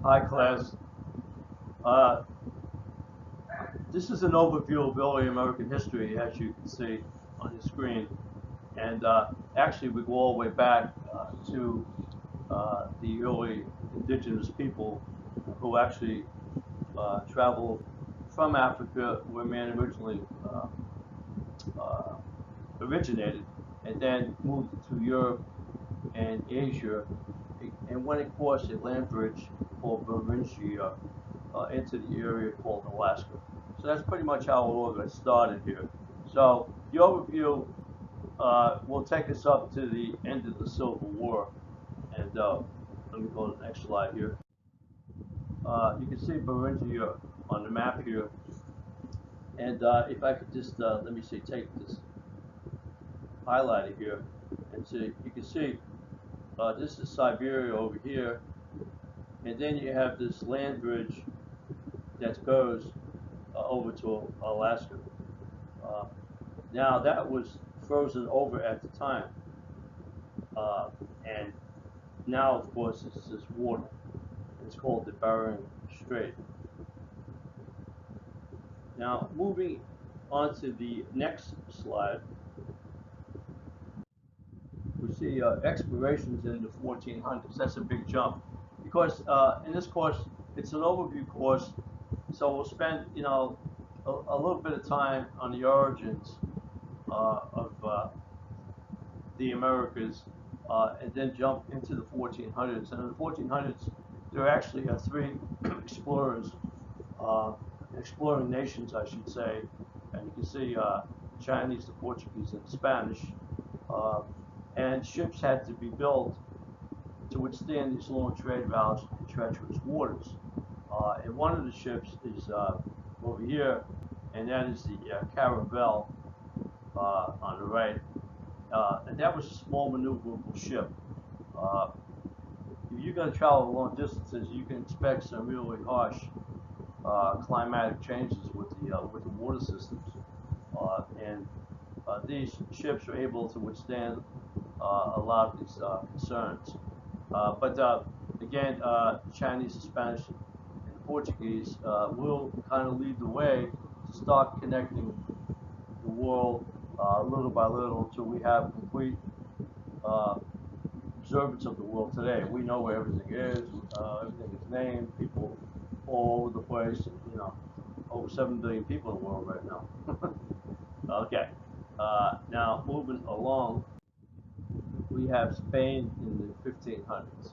Hi, class. Uh, this is an overview of early American history, as you can see on the screen. And actually, we go all the way back to the early indigenous people who actually traveled from Africa, where man originally uh, originated, and then moved to Europe and Asia, and went across a land bridge called Beringia into the area called Alaska. So that's pretty much how it all got started here. So the overview will take us up to the end of the Civil War. And let me go to the next slide here. You can see Beringia on the map here. And if I could just, let me see, take this highlighter here. And so you can see this is Siberia over here. And then you have this land bridge that goes over to Alaska. Uh, Now that was frozen over at the time, and now of course it's this water. It's called the Bering Strait. Now moving on to the next slide, we see explorations in the 1400s. That's a big jump because in this course it's an overview course, so we'll spend a little bit of time on the origins of the Americas, and then jump into the 1400s. And in the 1400s, there are actually three explorers, uh, exploring nations, I should say. And you can see Chinese, the Portuguese, and the Spanish. Uh, and ships had to be built to withstand these long trade routes and treacherous waters. And one of the ships is over here, and that is the Caravel on the right. And that was a small maneuverable ship. Uh, if you're going to travel long distances, you can expect some really harsh climatic changes with the water systems, and these ships are able to withstand a lot of these concerns. But again, Chinese, the Spanish, and the Portuguese will kind of lead the way to start connecting the world little by little until we have complete uh, observance of the world today. We know where everything is. Everything is named. People all over the place. Over 7 billion people in the world right now. Okay. Now moving along, we have Spain in the 1500s.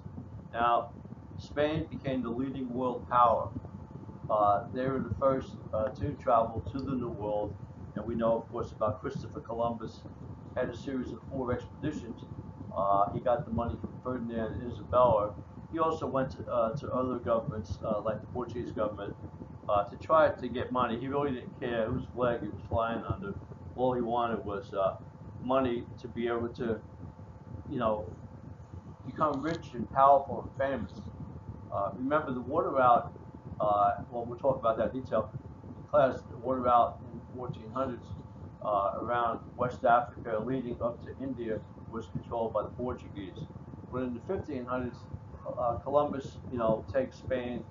Now, Spain became the leading world power. They were the first to travel to the New World, and we know, of course, about Christopher Columbus. Had a series of 4 expeditions. He got the money from Ferdinand and Isabella. He also went to other governments, like the Portuguese government, to try to get money. He really didn't care whose flag he was flying under. All he wanted was money to be able to, you know, become rich and powerful and famous. Remember the water route, well, we'll talk about that detail in class. The water route in the 1400s around West Africa leading up to India was controlled by the Portuguese. But in the 1500s, Columbus, takes Spain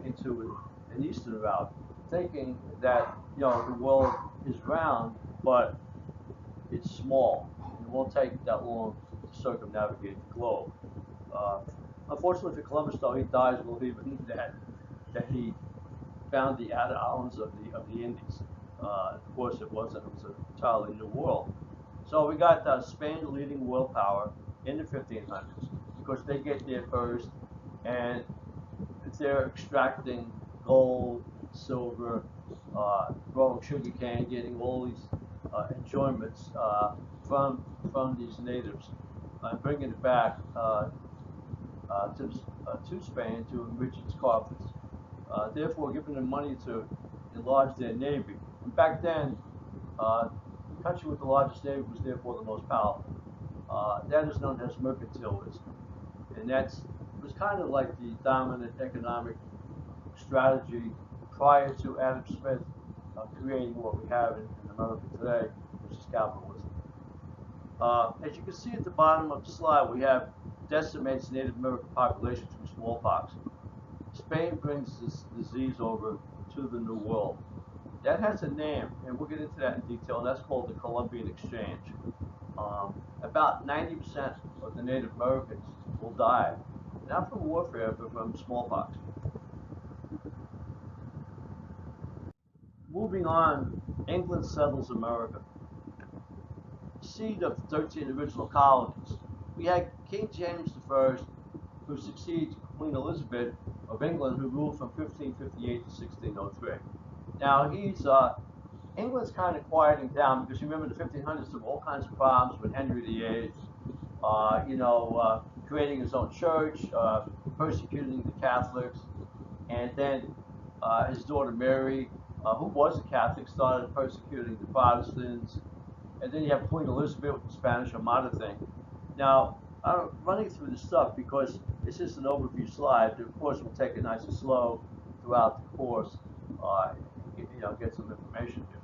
into an eastern route, thinking that, the world is round, but it's small, and it won't take that long to circumnavigate the globe. Uh, Unfortunately for Columbus, though, he dies believing that he found the outer islands of the Indies. Of course, it wasn't. It was an entirely new world. So we got Spain, the leading world power in the 1500s. Of course, they get there first, and they're extracting gold, silver, growing sugarcane, getting all these enjoyments from these natives, and bringing it back to Spain to enrich its coffers, therefore giving them money to enlarge their navy. And back then, the country with the largest navy was therefore the most powerful. That is known as mercantilism, and that was kind of like the dominant economic strategy prior to Adam Smith creating what we have in America today, which is capitalism. As you can see at the bottom of the slide, we have decimates Native American population through smallpox. Spain brings this disease over to the New World. That has a name, and we'll get into that in detail. That's called the Columbian Exchange. About 90% of the Native Americans will die, not from warfare, but from smallpox. Moving on, England settles America. Seed of 13 original colonies. We had King James I, who succeeds Queen Elizabeth of England, who ruled from 1558 to 1603. Now England's kind of quieting down because you remember the 1500s, there were all kinds of problems with Henry VIII, creating his own church, persecuting the Catholics, and then his daughter Mary, who was a Catholic, started persecuting the Protestants. And then you have Queen Elizabeth with the Spanish Armada thing. Now, I'm running through this stuff because this is an overview slide. Of course, we'll take it nice and slow throughout the course, get some information here.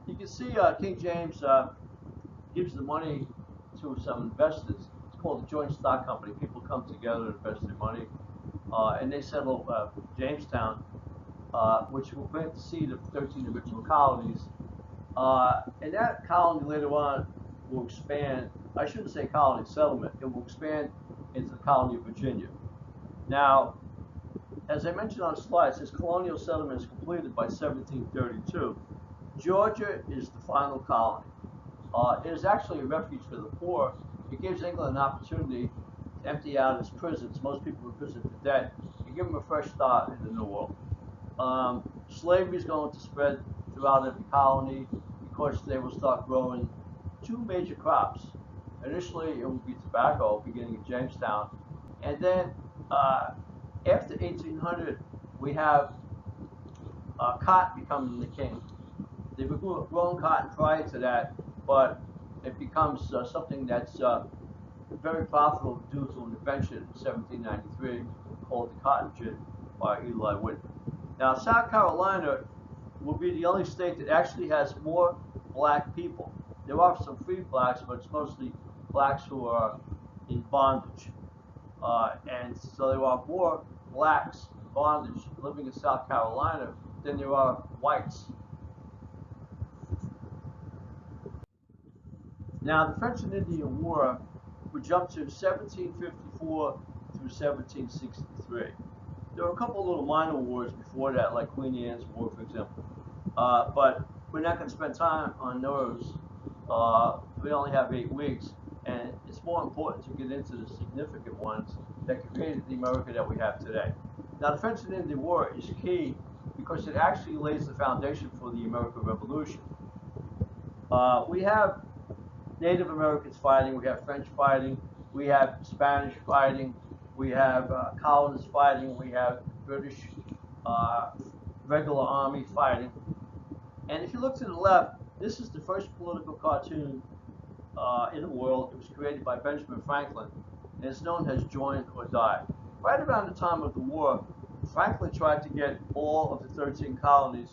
You can see King James gives the money to some investors. It's called a joint stock company. People come together to invest their money, and they settle Jamestown, which will grant the seat of 13 original colonies. And that colony later on will expand. I shouldn't say colony settlement. It will expand into the colony of Virginia. Now, as I mentioned on the slide, it says colonial settlement is completed by 1732. Georgia is the final colony. It is actually a refuge for the poor. It gives England an opportunity to empty out its prisons. Most people in prison for debt. And give them a fresh start in the New World. Slavery is going to spread throughout every colony because they will start growing two major crops. Initially, it will be tobacco, beginning in Jamestown, and then after 1800, we have cotton becoming the king. They were growing cotton prior to that, but it becomes something that's very profitable due to an invention in 1793 called the cotton gin by Eli Whitney. Now, South Carolina will be the only state that actually has more black people. There are some free blacks, but it's mostly blacks who are in bondage. And so there are more blacks in bondage living in South Carolina than there are whites. Now, the French and Indian War would jump to 1754 through 1763. There were a couple of little minor wars before that, like Queen Anne's War, for example. But we're not going to spend time on those. We only have 8 weeks, and it's more important to get into the significant ones that created the America that we have today. Now, the French and Indian War is key because it actually lays the foundation for the American Revolution. We have Native Americans fighting, we have French fighting, we have Spanish fighting, we have colonists fighting, we have British regular army fighting. And if you look to the left, this is the first political cartoon in the world. It was created by Benjamin Franklin, and it's known as Join or Die. Right around the time of the war, Franklin tried to get all of the 13 colonies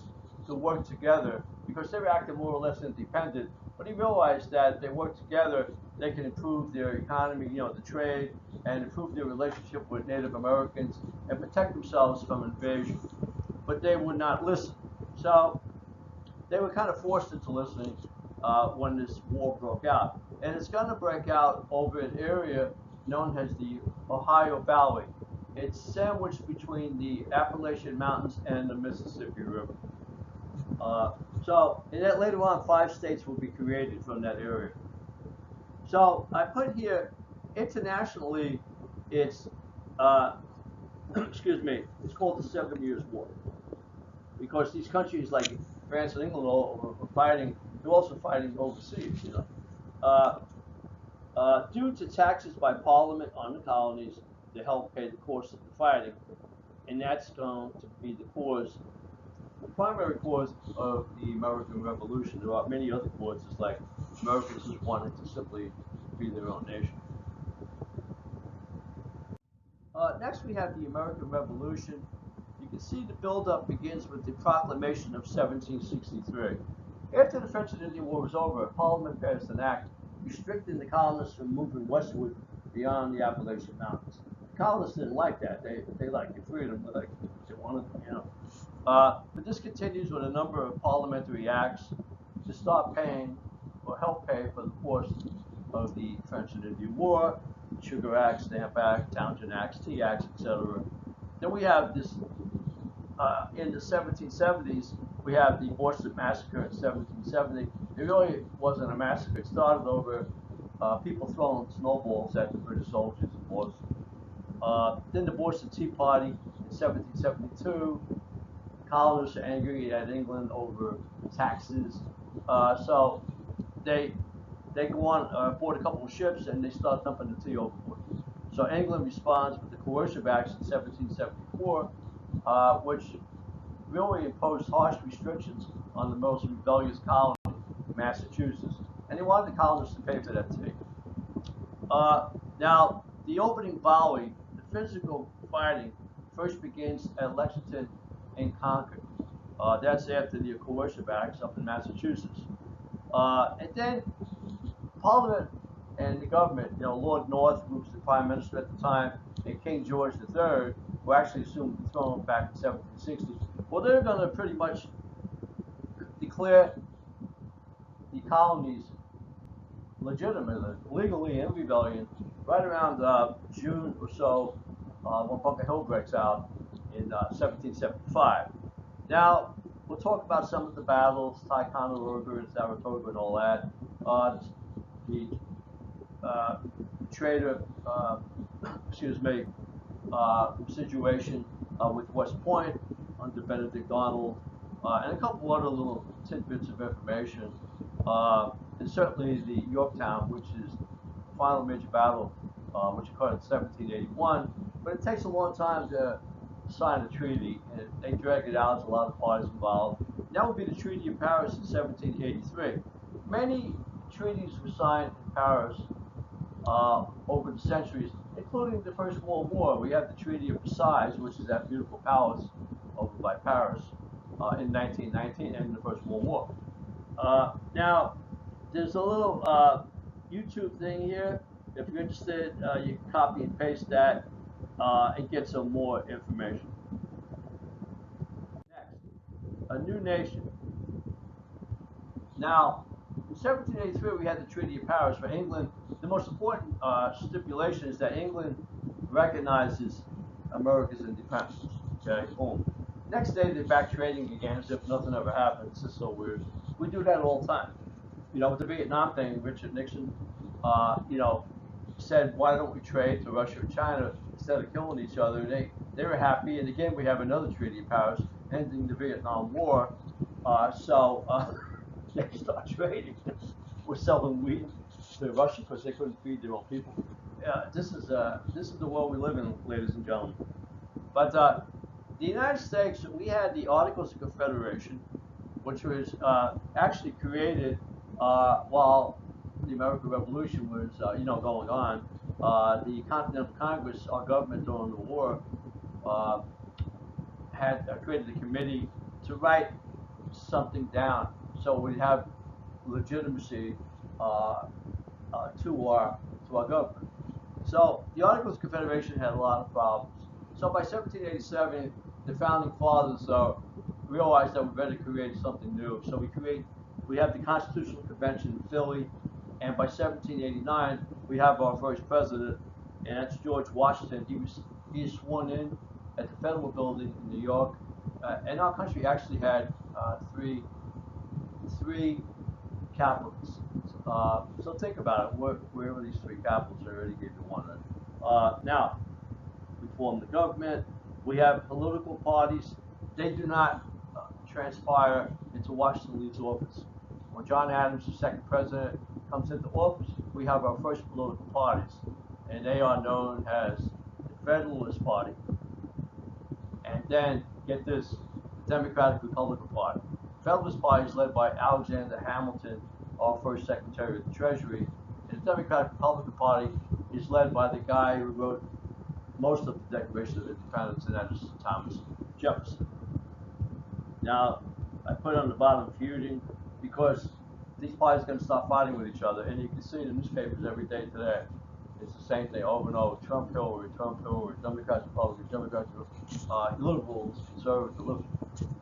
to work together because they were acting more or less independent. But he realized that if they work together, they can improve their economy, the trade, and improve their relationship with Native Americans and protect themselves from invasion. But they would not listen. So they were kind of forced into listening when this war broke out. And it's going to break out over an area known as the Ohio Valley. It's sandwiched between the Appalachian Mountains and the Mississippi River. And then later on, 5 states will be created from that area. So I put here, internationally, it's, it's called the 7 Years' War. Because these countries like France and England are fighting, they're also fighting overseas, due to taxes by Parliament on the colonies to help pay the cost of the fighting. And that's going to be the primary cause of the American Revolution. There are many other causes, like Americans just wanted to simply be their own nation. Next, we have the American Revolution. You can see the buildup begins with the Proclamation of 1763. After the French and Indian War was over, Parliament passed an act restricting the colonists from moving westward beyond the Appalachian Mountains. The colonists didn't like that. They liked the freedom, but they wanted, But this continues with a number of parliamentary acts to start paying or help pay for the cost of the French and Indian War, Sugar Act, Stamp Act, Townshend Acts, Tea Acts, etc. Then we have this, in the 1770s, we have the Boston Massacre in 1770. It really wasn't a massacre. It started over people throwing snowballs at the British soldiers in Boston. Then the Boston Tea Party in 1772. Colonists are angry at England over taxes. So they they go on board a couple of ships and they start dumping the tea overboard. So England responds with the Coercive Acts in 1774, which really imposed harsh restrictions on the most rebellious colony, Massachusetts, and they wanted the colonists to pay for that tea. Now, the opening volley, the physical fighting, first begins at Lexington and Concord. That's after the Coercive Acts up in Massachusetts. And then Parliament and the government, Lord North, who was the Prime Minister at the time, and King George III, who actually assumed the throne back in 1760, well, they're going to pretty much declare the colonies legitimately, legally in rebellion, right around June or so, when Bunker Hill breaks out in 1775. Now, we'll talk about some of the battles, Ticonderoga and Saratoga and all that. The trader, situation with West Point under Benedict Arnold, and a couple other little tidbits of information. And certainly the Yorktown, which is the final major battle, which occurred in 1781. But it takes a long time to sign a treaty, and they drag it out. There's a lot of parties involved. And that would be the Treaty of Paris in 1783. Many treaties were signed in Paris over the centuries, including the First World War. We have the Treaty of Versailles, which is that beautiful palace over by Paris, in 1919, and the First World War. Now, there's a little YouTube thing here. If you're interested, you can copy and paste that and get some more information. Next, a new nation. Now, in 1783, we had the Treaty of Paris for England. The most important stipulation is that England recognizes America's independence. Okay, boom. Next day, they're back trading again as if nothing ever happened. This is so weird. We do that all the time. With the Vietnam thing, Richard Nixon, said, why don't we trade to Russia and China instead of killing each other? They were happy. And again, we have another Treaty of Paris ending the Vietnam War. They start trading. We're selling wheat to Russia because they couldn't feed their own people. This is the world we live in, ladies and gentlemen. But the United States, we had the Articles of Confederation, which was actually created while the American Revolution was, going on. The Continental Congress, our government during the war, had created a committee to write something down, so we'd have legitimacy to our government. So the Articles of Confederation had a lot of problems. So by 1787, the founding fathers realized that we better create something new. So we have the Constitutional Convention in Philly, and by 1789 we have our first president, and that's George Washington. He was sworn in at the Federal Building in New York, and our country actually had three capitals. So think about it. Where were these three capitals? I already gave you one. Now, we form the government. We have political parties. They do not transpire until Washington leaves office. When John Adams, the second president, comes into office, we have our first political parties, and they are known as the Federalist Party, and then, get this, the Democratic Republican Party. The Federalist Party is led by Alexander Hamilton, our first Secretary of the Treasury, and the Democratic Republican Party is led by the guy who wrote most of the Declaration of Independence, and that is Thomas Jefferson. Now, I put on the bottom feuding because these parties are going to start fighting with each other, and you can see in the newspapers every day today. It's the same thing over and over. Trump Hillary, Democrats, Republicans, Democrats, liberals, conservatives.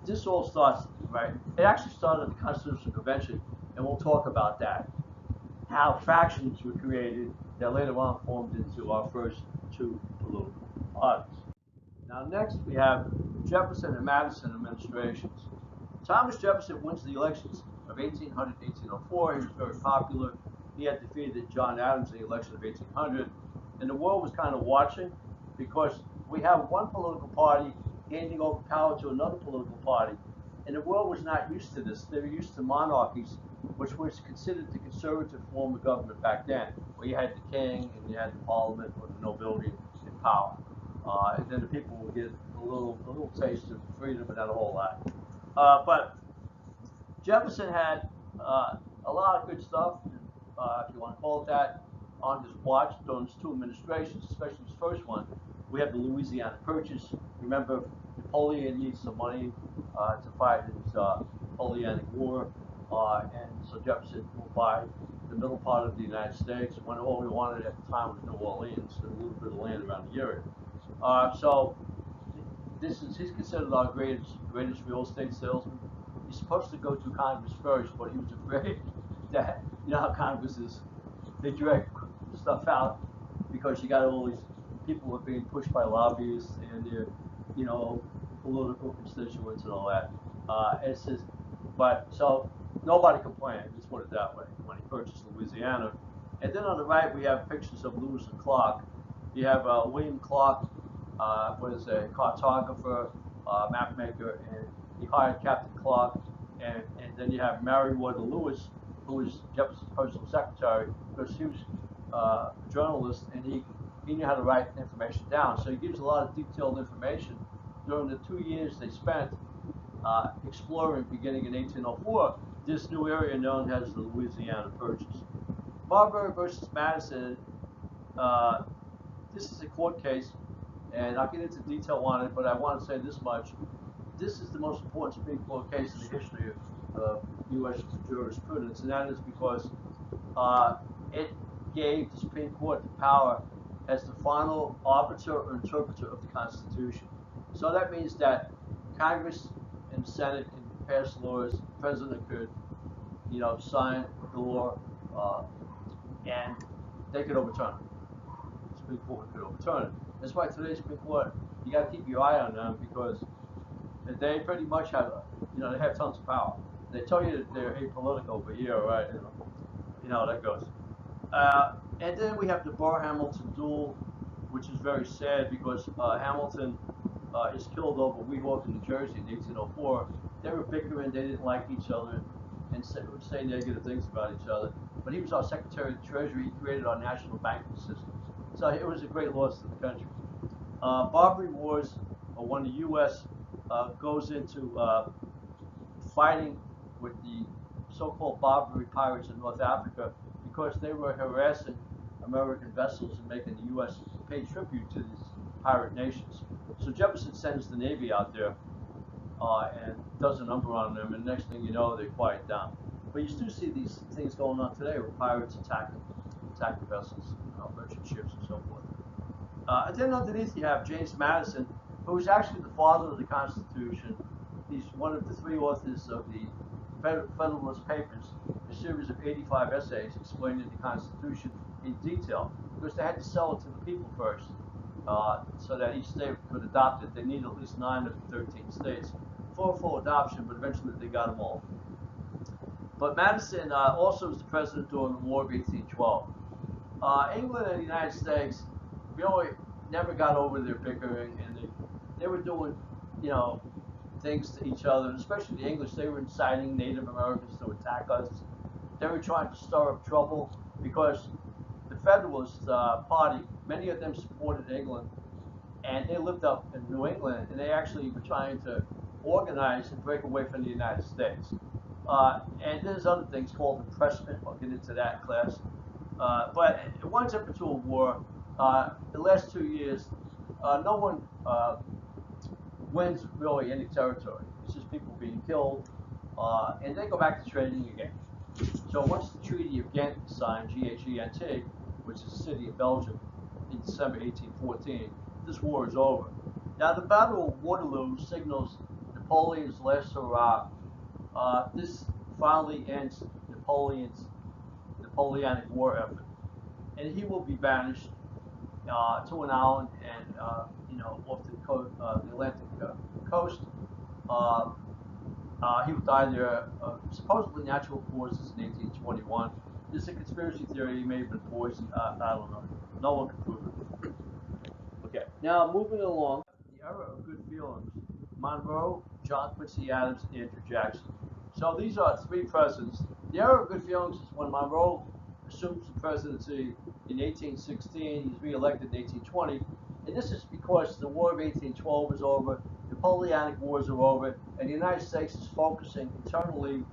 This all starts, right? It actually started at the Constitutional Convention, and we'll talk about that. How factions were created that later on formed into our first two political parties. Now, next we have Jefferson and Madison administrations. Thomas Jefferson wins the elections of 1800 to 1804. He was very popular. He had defeated John Adams in the election of 1800. And the world was kind of watching because we have one political party handing over power to another political party. And the world was not used to this. They were used to monarchies, which was considered the conservative form of government back then, where you had the king and you had the parliament or the nobility in power. And then the people would get a little taste of freedom, but not a whole lot. But Jefferson had a lot of good stuff, if you want to call it that, on his watch during his two administrations, especially his first one. We have the Louisiana Purchase. Remember, Napoleon needs some money to fight his Napoleonic War, and so Jefferson will buy the middle part of the United States when all we wanted at the time was New Orleans and a little bit of land around the area. So he's considered our greatest real estate salesman. He's supposed to go through Congress first, but he was afraid that, you know how Congress is, they drag stuff out because you got all these people who are being pushed by lobbyists and their, you know, political constituents and all that. It's just, but so nobody complained. Let's put it that way. When he purchased Louisiana, and then on the right we have pictures of Lewis and Clark. You have William Clark was a cartographer, map maker, and he hired Captain Clark. And then you have Meriwether Lewis, who was Jefferson's personal secretary, because he was a journalist and he knew how to write information down. So he gives a lot of detailed information during the 2 years they spent exploring, beginning in 1804, this new area known as the Louisiana Purchase. Marbury versus Madison. This is a court case, and I'll get into detail on it, but I want to say this much. This is the most important Supreme Court case in the history of U.S. jurisprudence, and that is because it gave the Supreme Court the power as the final arbiter or interpreter of the Constitution. So that means that Congress and the Senate can pass laws, the President could, you know, sign the law, and they could overturn it. The Supreme Court could overturn it. That's why today's Supreme Court, you got to keep your eye on them because they pretty much have, you know, they have tons of power. They tell you that they're apolitical, but yeah, right, you know that goes. And then we have the Burr-Hamilton duel, which is very sad because Hamilton is killed over Weehawken, New Jersey in 1804. They were bickering, they didn't like each other, and would say negative things about each other. But he was our Secretary of the Treasury. He created our national banking system. So it was a great loss to the country. Barbary Wars, when the U.S. Goes into fighting with the so-called Barbary pirates in North Africa because they were harassing American vessels and making the U.S. pay tribute to these pirate nations. So Jefferson sends the Navy out there and does a number on them, and next thing you know, they quiet down. But you still see these things going on today where pirates attacking vessels, merchant ships and so forth. And then underneath you have James Madison, who was actually the father of the Constitution. He's one of the three authors of the Federalist Papers, a series of 85 essays explaining the Constitution in detail, because they had to sell it to the people first, so that each state could adopt it. They need at least 9 of the 13 states for full adoption, but eventually they got them all. But Madison also was the president during the War of 1812. England and the United States really never got over their bickering, and they were doing, you know, things to each other, especially the English. They were inciting Native Americans to attack us. They were trying to stir up trouble because the Federalist Party, many of them supported England, and they lived up in New England, and they actually were trying to organize and break away from the United States. And there's other things called impressment. I'll get into that class. But it winds up into a war. The last 2 years, no one wins really any territory. It's just people being killed, and they go back to trading again. So once the Treaty of Ghent is signed, G-H-E-N-T, which is a city in Belgium, in December 1814. This war is over. Now, the Battle of Waterloo signals Napoleon's last hurrah. This finally ends Napoleonic war effort, and he will be banished to an island and off the Atlantic coast. Uh, he would die there, supposedly natural causes in 1821. There's a conspiracy theory he may have been poisoned. I don't know. No one can prove it. Okay. Now, moving along, the era of good feelings. Monroe, John Quincy Adams, and Andrew Jackson. So these are three presidents. The era of good feelings is when Monroe assumes the presidency in 1816. He's reelected in 1820. And this is because the War of 1812 is over, Napoleonic Wars are over, and the United States is focusing internally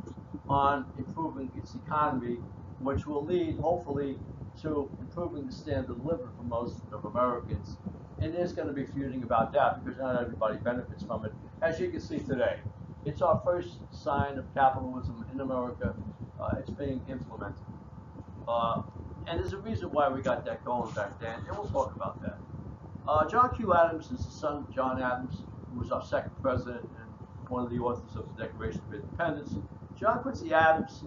on improving its economy, which will lead, hopefully, to improving the standard of living for most of Americans. And there's going to be feuding about that because not everybody benefits from it, as you can see today. It's our first sign of capitalism in America. It's being implemented. And there's a reason why we got that going back then, and we'll talk about that. John Q. Adams is the son of John Adams, who was our second president and one of the authors of the Declaration of Independence. John Quincy Adams,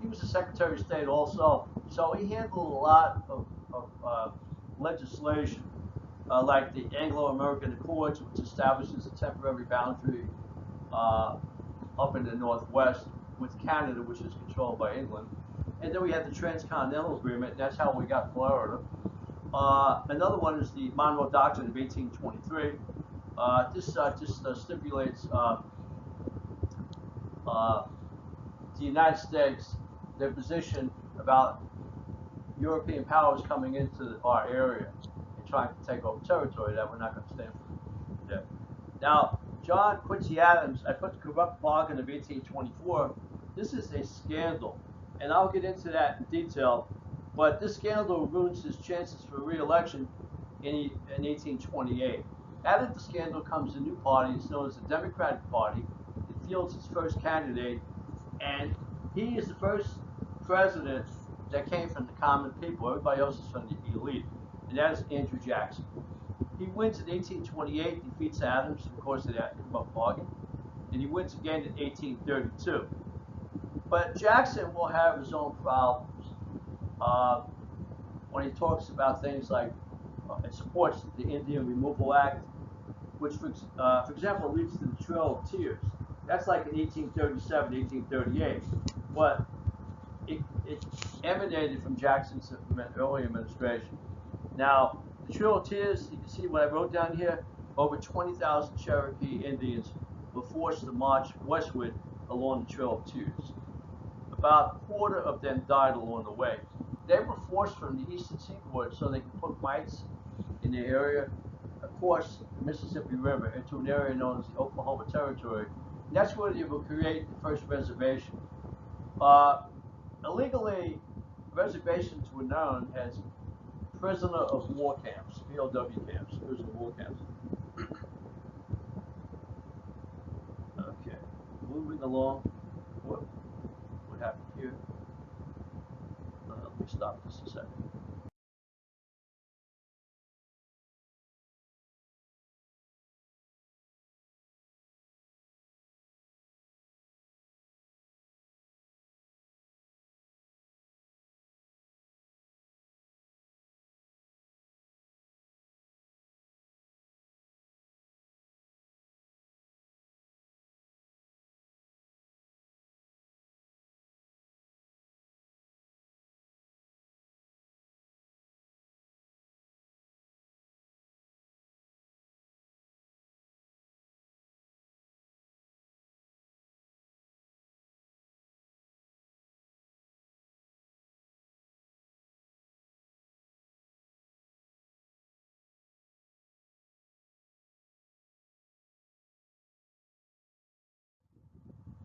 he was the Secretary of State also, so he handled a lot of legislation, like the Anglo-American Accords, which establishes a temporary boundary up in the Northwest with Canada, which is controlled by England. And then we had the Transcontinental Agreement, and that's how we got Florida. Another one is the Monroe Doctrine of 1823. This just stipulates the United States, their position about European powers coming into our area and trying to take over territory that we're not going to stand for. Yeah. Now, John Quincy Adams, I put the corrupt bargain of 1824. This is a scandal, and I'll get into that in detail. But this scandal ruins his chances for re-election in 1828. Out of the scandal comes a new party. It's known as the Democratic Party. It fields its first candidate, and he is the first president that came from the common people. Everybody else is from the elite, and that is Andrew Jackson. He wins in 1828, defeats Adams, of course, in that corrupt bargain, and he wins again in 1832. But Jackson will have his own problems. When he talks about things like it supports the Indian Removal Act, which, for example, leads to the Trail of Tears. That's like in 1837, 1838. But it emanated from Jackson's early administration. Now, the Trail of Tears, you can see what I wrote down here, over 20,000 Cherokee Indians were forced to march westward along the Trail of Tears. About a quarter of them died along the way. They were forced from the eastern seaboard so they could put mites in the area across the Mississippi River into an area known as the Oklahoma Territory. And that's where they will create the first reservation. Illegally, reservations were known as prisoner of war camps, POW camps, prisoner of war camps. Okay, moving along. What happened here? Let me stop this a second.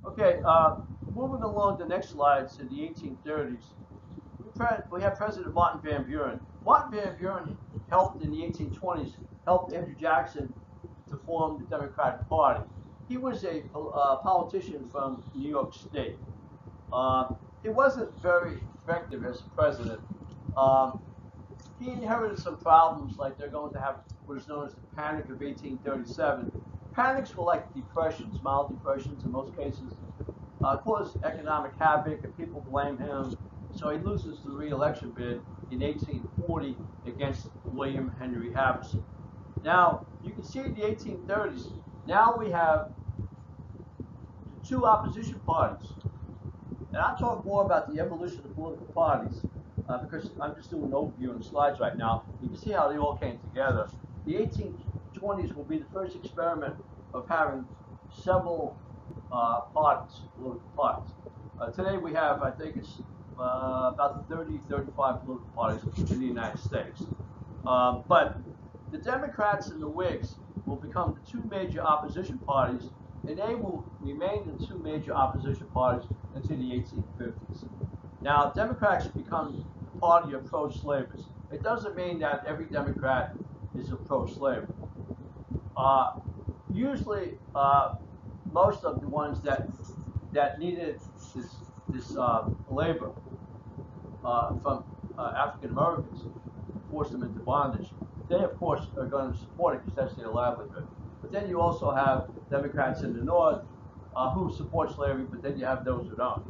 Okay, moving along the next slides in the 1830s, we have President Martin Van Buren. Martin Van Buren helped in the 1820s, helped Andrew Jackson to form the Democratic Party. He was a politician from New York State. He wasn't very effective as a president. Um, he inherited some problems, like they're going to have what is known as the Panic of 1837. Panics were like depressions, mild depressions in most cases, caused economic havoc, and people blame him. So he loses the re-election bid in 1840 against William Henry Harrison. Now, you can see in the 1830s, now we have two opposition parties. And I'll talk more about the evolution of political parties because I'm just doing an overview on the slides right now. You can see how they all came together. The 1820s will be the first experiment of having several parties, political parties. Today we have, I think it's about 30, 35 political parties in the United States. But the Democrats and the Whigs will become the two major opposition parties, and they will remain the two major opposition parties until the 1850s. Now, Democrats become the party of pro-slavers. It doesn't mean that every Democrat is a pro-slaver. Uh, Usually, most of the ones that needed this labor from African Americans, force them into bondage, they of course are going to support it because that's their livelihood. But then you also have Democrats in the North who support slavery, but then you have those who don't.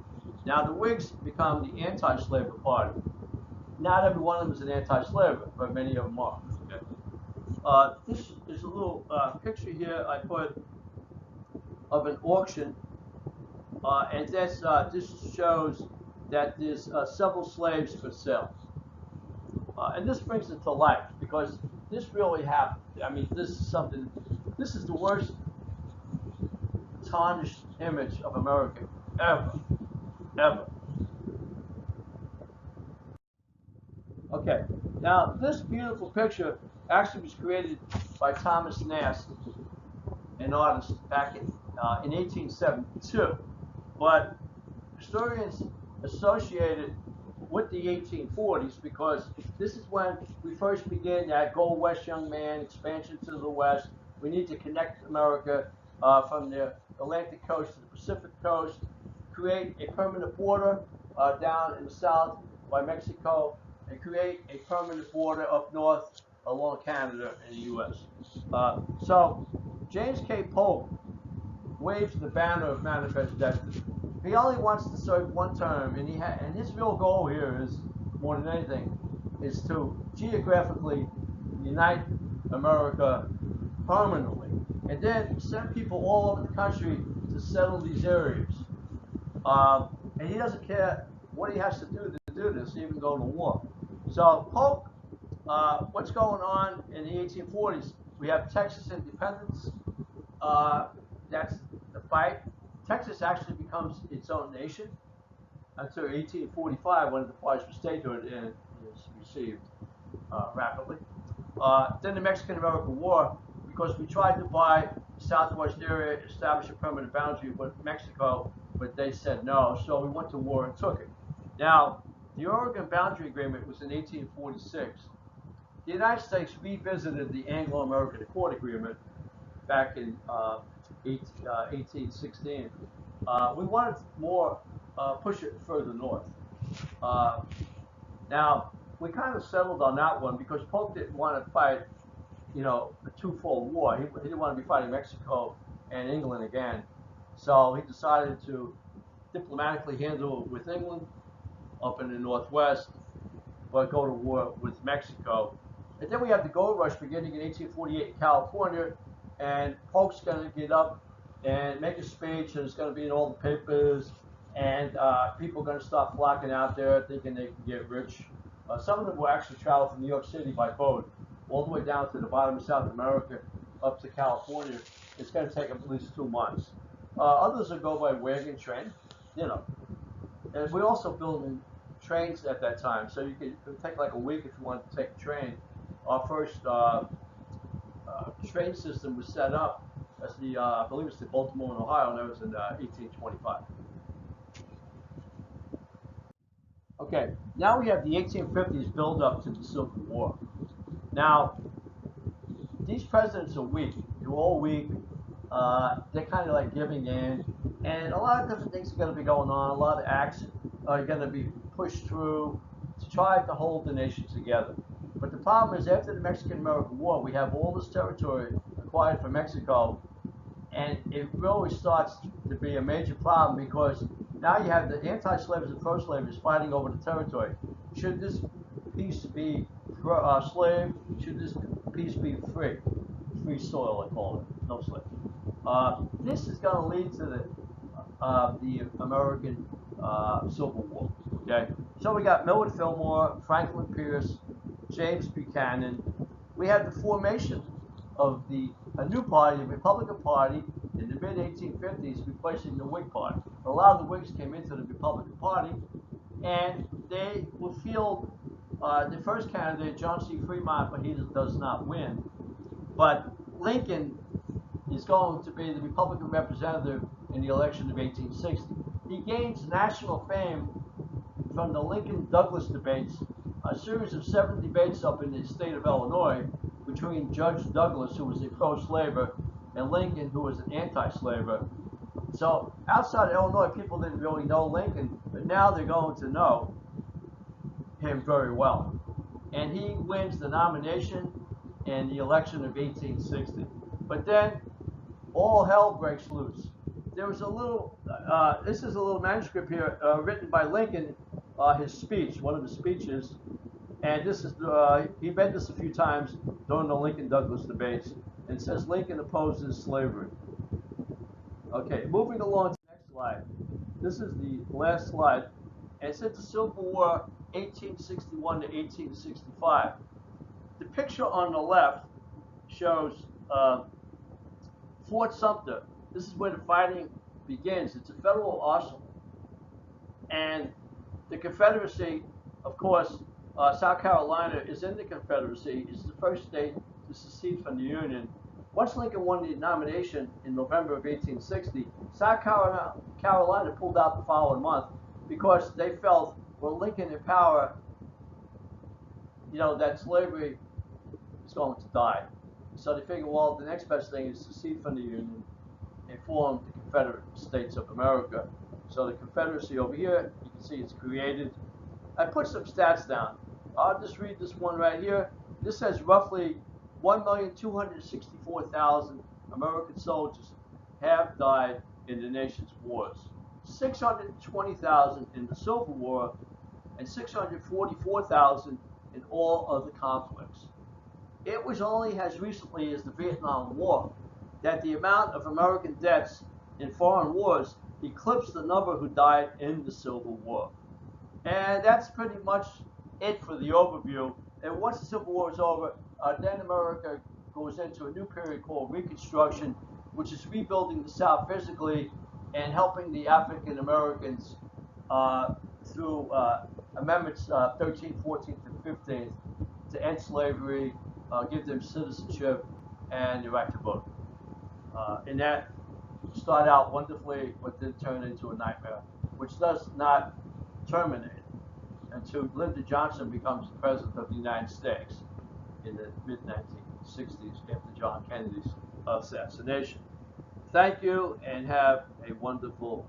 Now the Whigs become the anti-slaver party. Not every one of them is an anti-slaver, but many of them are. Okay? This is a little picture here I put of an auction, and this shows that there's several slaves for sale. And this brings it to life because this really happened. I mean, this is something, this is the worst tarnished image of America ever, ever. Okay, now this beautiful picture actually was created by Thomas Nast, an artist, back in 1872. But historians associate it with the 1840s because this is when we first begin that Go West Young Man expansion to the West. We need to connect America from the Atlantic coast to the Pacific coast, create a permanent border down in the south by Mexico, and create a permanent border up north along Canada and the U.S. So James K. Polk waves the banner of manifest destiny. He only wants to serve one term, and and his real goal here is, more than anything, is to geographically unite America permanently, and then send people all over the country to settle these areas. And he doesn't care what he has to do this, even go to war. So Polk, what's going on in the 1840s? We have Texas independence. That's the fight. Texas actually becomes its own nation until 1845 when the parties for statehood is received rapidly. Then the Mexican-American War, because we tried to buy the southwest area, establish a permanent boundary with Mexico, but they said no, so we went to war and took it. Now, the Oregon Boundary Agreement was in 1846. The United States revisited the Anglo-American Accord Agreement back in 1816. We wanted more, push it further north. Uh, Now, we kind of settled on that one because Polk didn't want to fight, a twofold war. He didn't want to be fighting Mexico and England again. So he decided to diplomatically handle it with England up in the Northwest, but go to war with Mexico. And then we have the gold rush beginning in 1848 in California, and Polk's going to get up and make a speech, and it's going to be in all the papers, and people are going to start flocking out there thinking they can get rich. Some of them will actually travel from New York City by boat all the way down to the bottom of South America up to California. It's going to take them at least 2 months. Others will go by wagon train, And we also building trains at that time, so it could take like a week if you wanted to take a train. Our first train system was set up as I believe it's the Baltimore and Ohio, and that was in 1825. Okay, now we have the 1850s build up to the Civil War. Now, these presidents are weak. They're all weak. They're kind of like giving in, and a lot of different things are going to be going on. A lot of acts are going to be pushed through to tried to hold the nation together. But the problem is, after the Mexican-American War, we have all this territory acquired from Mexico, and it really starts to be a major problem because now you have the anti-slaves and pro-slaves fighting over the territory. Should this piece be slave? Should this piece be free? Free soil, I call it, no slaves. This is going to lead to the American Civil War. Okay, so we got Millard Fillmore, Franklin Pierce, James Buchanan. We had the formation of a new party, the Republican Party, in the mid-1850s, replacing the Whig Party. A lot of the Whigs came into the Republican Party, and they will field the first candidate, John C. Fremont, but he does not win. But Lincoln is going to be the Republican representative in the election of 1860. He gains national fame from the Lincoln-Douglas debates, a series of 7 debates up in the state of Illinois between Judge Douglas, who was a pro-slaver, and Lincoln, who was an anti-slaver. So outside of Illinois, people didn't really know Lincoln, but now they're going to know him very well. And he wins the nomination in the election of 1860. But then all hell breaks loose. There was a little, this is a little manuscript here written by Lincoln, his speech, one of his speeches, and this is, he read this a few times during the Lincoln-Douglas debates, and it says Lincoln opposes slavery. Okay, moving along to the next slide. This is the last slide, and it says the Civil War 1861 to 1865. The picture on the left shows Fort Sumter. This is where the fighting begins. It's a federal arsenal. And the Confederacy, of course, South Carolina is in the Confederacy. It's the first state to secede from the Union. Once Lincoln won the nomination in November of 1860, South Carolina pulled out the following month because they felt, well, Lincoln in power, you know, that slavery is going to die. So they figured, well, the next best thing is to secede from the Union and form the Confederate States of America. So the Confederacy over here, you can see it's created. I put some stats down. I'll just read this one right here. This says roughly 1,264,000 American soldiers have died in the nation's wars. 620,000 in the Civil War, and 644,000 in all other conflicts. It was only as recently as the Vietnam War that the amount of American deaths in foreign wars eclipsed the number who died in the Civil War. And that's pretty much it for the overview. And once the Civil War is over, then America goes into a new period called Reconstruction, which is rebuilding the South physically and helping the African Americans through Amendments 13, 14, and 15 to end slavery, give them citizenship, and the right to vote. And that started out wonderfully, but then turned into a nightmare, which does not terminate until Lyndon Johnson becomes the President of the United States in the mid-1960s after John Kennedy's assassination. Thank you, and have a wonderful